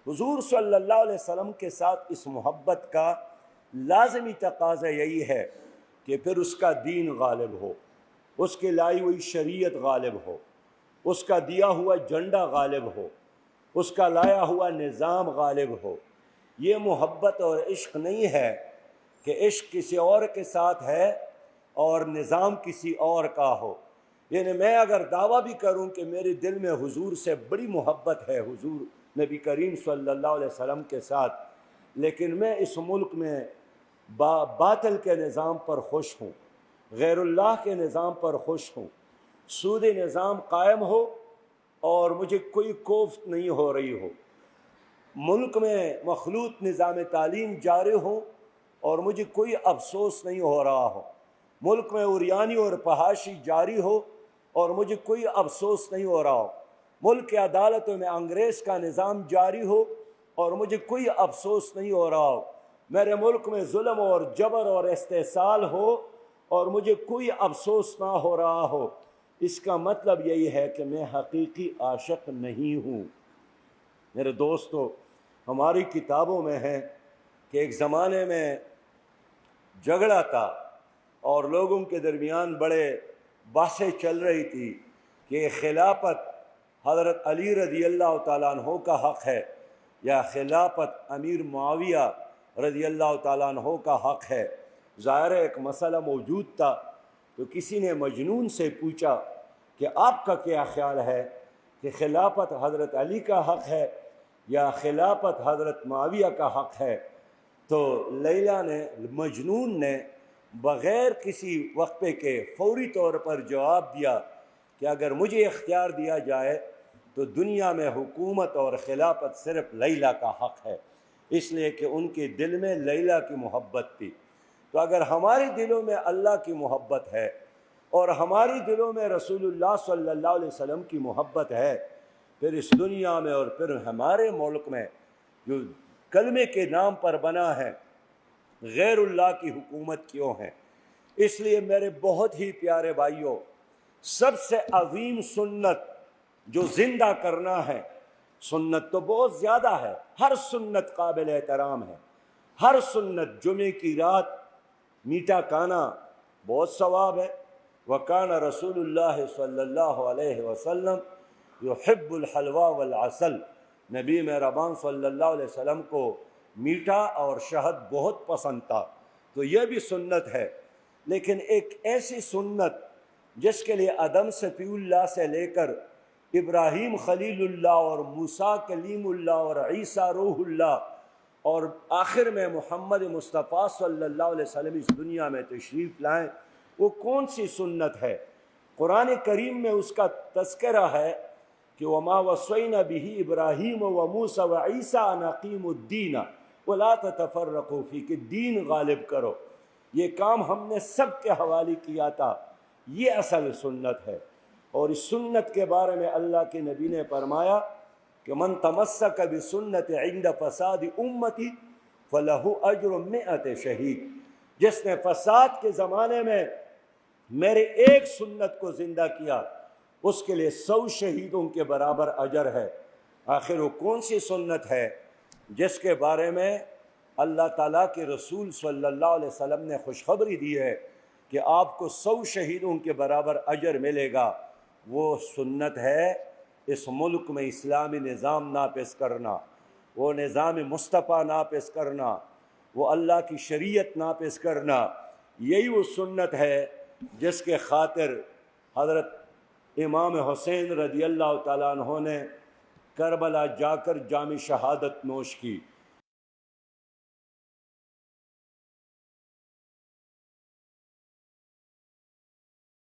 حضور صلی اللہ علیہ وسلم کے ساتھ اس محبت کا لازمی تقاضا یہی ہے کہ پھر اس کا دین غالب ہو، اس کی لائی ہوئی شریعت غالب ہو، اس کا دیا ہوا جھنڈا غالب ہو، اس کا لایا ہوا نظام غالب ہو۔ یہ محبت اور عشق نہیں ہے کہ عشق کسی اور کے ساتھ ہے اور نظام کسی اور کا ہو۔ یعنی میں اگر دعویٰ بھی کروں کہ میرے دل میں حضور سے بڑی محبت ہے، حضور نبی کریم صلی اللہ علیہ وسلم کے ساتھ، لیکن میں اس ملک میں باطل کے نظام پر خوش ہوں، غیر اللہ کے نظام پر خوش ہوں، سود نظام قائم ہو اور مجھے کوئی کوفت نہیں ہو رہی ہو، ملک میں مخلوط نظام تعلیم جاری ہو اور مجھے کوئی افسوس نہیں ہو رہا ہو، ملک میں عریانی اور فحاشی جاری ہو اور مجھے کوئی افسوس نہیں ہو رہا ہو، ملک کی عدالتوں میں انگریز کا نظام جاری ہو اور مجھے کوئی افسوس نہیں ہو رہا ہو، میرے ملک میں ظلم اور جبر اور استحصال ہو اور مجھے کوئی افسوس نہ ہو رہا ہو، اس کا مطلب یہی ہے کہ میں حقیقی عاشق نہیں ہوں۔ میرے دوستو، ہماری کتابوں میں ہے کہ ایک زمانے میں جھگڑا تھا اور لوگوں کے درمیان بڑے بحثیں چل رہی تھی کہ خلافت حضرت علی رضی اللہ تعالیٰ عنہ کا حق ہے یا خلافت امیر معاویہ رضی اللہ تعالیٰ عنہ کا حق ہے۔ ظاہر ایک مسئلہ موجود تھا، تو کسی نے مجنون سے پوچھا کہ آپ کا کیا خیال ہے کہ خلافت حضرت علی کا حق ہے یا خلافت حضرت معاویہ کا حق ہے؟ تو لیلا نے، مجنون نے، بغیر کسی وقفے کے فوری طور پر جواب دیا کہ اگر مجھے اختیار دیا جائے تو دنیا میں حکومت اور خلافت صرف لیلا کا حق ہے، اس لیے کہ ان کے دل میں لیلا کی محبت تھی۔ تو اگر ہمارے دلوں میں اللہ کی محبت ہے اور ہماری دلوں میں رسول اللہ صلی اللہ علیہ وسلم کی محبت ہے، پھر اس دنیا میں اور پھر ہمارے ملک میں جو کلمے کے نام پر بنا ہے، غیر اللہ کی حکومت کیوں ہے؟ اس لیے میرے بہت ہی پیارے بھائیوں، سب سے عظیم سنت جو زندہ کرنا ہے، سنت تو بہت زیادہ ہے، ہر سنت قابل احترام ہے، ہر سنت، جمعے کی رات میٹھا کھانا بہت ثواب ہے۔ وَكَانَ رسول اللہ صلی اللہ علیہ وسلم يحب الحلوى والعسل، نبی مہربان صلی اللہ علیہ وسلم کو میٹھا اور شہد بہت پسند تھا، تو یہ بھی سنت ہے۔ لیکن ایک ایسی سنت جس کے لیے آدم صفی اللہ سے لے کر ابراہیم خلیل اللہ اور موسیٰ کلیم اللہ اور عیسیٰ روح اللہ اور آخر میں محمد مصطفیٰ صلی اللہ علیہ وسلم اس دنیا میں تشریف لائیں، وہ کون سی سنت ہے؟ قرآن کریم میں اس کا تذکرہ ہے کہ وَمَا وَصَّيْنَا بِهِ إِبْرَاهِيمَ وَمُوسَى وَعِيسَىٰ أَنْ أَقِيمُوا الدِّينَ وَلَا تَتَفَرَّقُوا فِيهِ کہ دین غالب کرو، یہ کام ہم نے سب کے حوالے کیا تھا، یہ اصل سنت ہے۔ اور اس سنت کے بارے میں اللہ کے نبی نے فرمایا کہ من تمسک بسنت عند فساد امتی فلہ اجر 100 شہید، جس نے فساد کے زمانے میں میرے ایک سنت کو زندہ کیا، اس کے لیے 100 شہیدوں کے برابر اجر ہے۔ آخر وہ کون سی سنت ہے جس کے بارے میں اللہ تعالیٰ کے رسول صلی اللہ علیہ وسلم نے خوشخبری دی ہے کہ آپ کو 100 شہیدوں کے برابر اجر ملے گا؟ وہ سنت ہے اس ملک میں اسلامی نظام نافذ کرنا، وہ نظام مصطفیٰ نافذ کرنا، وہ اللہ کی شریعت نافذ کرنا۔ یہی وہ سنت ہے جس کے خاطر حضرت امام حسین رضی اللہ تعالیٰ عنہ نے کربلا جا کر جام شہادت نوش کی۔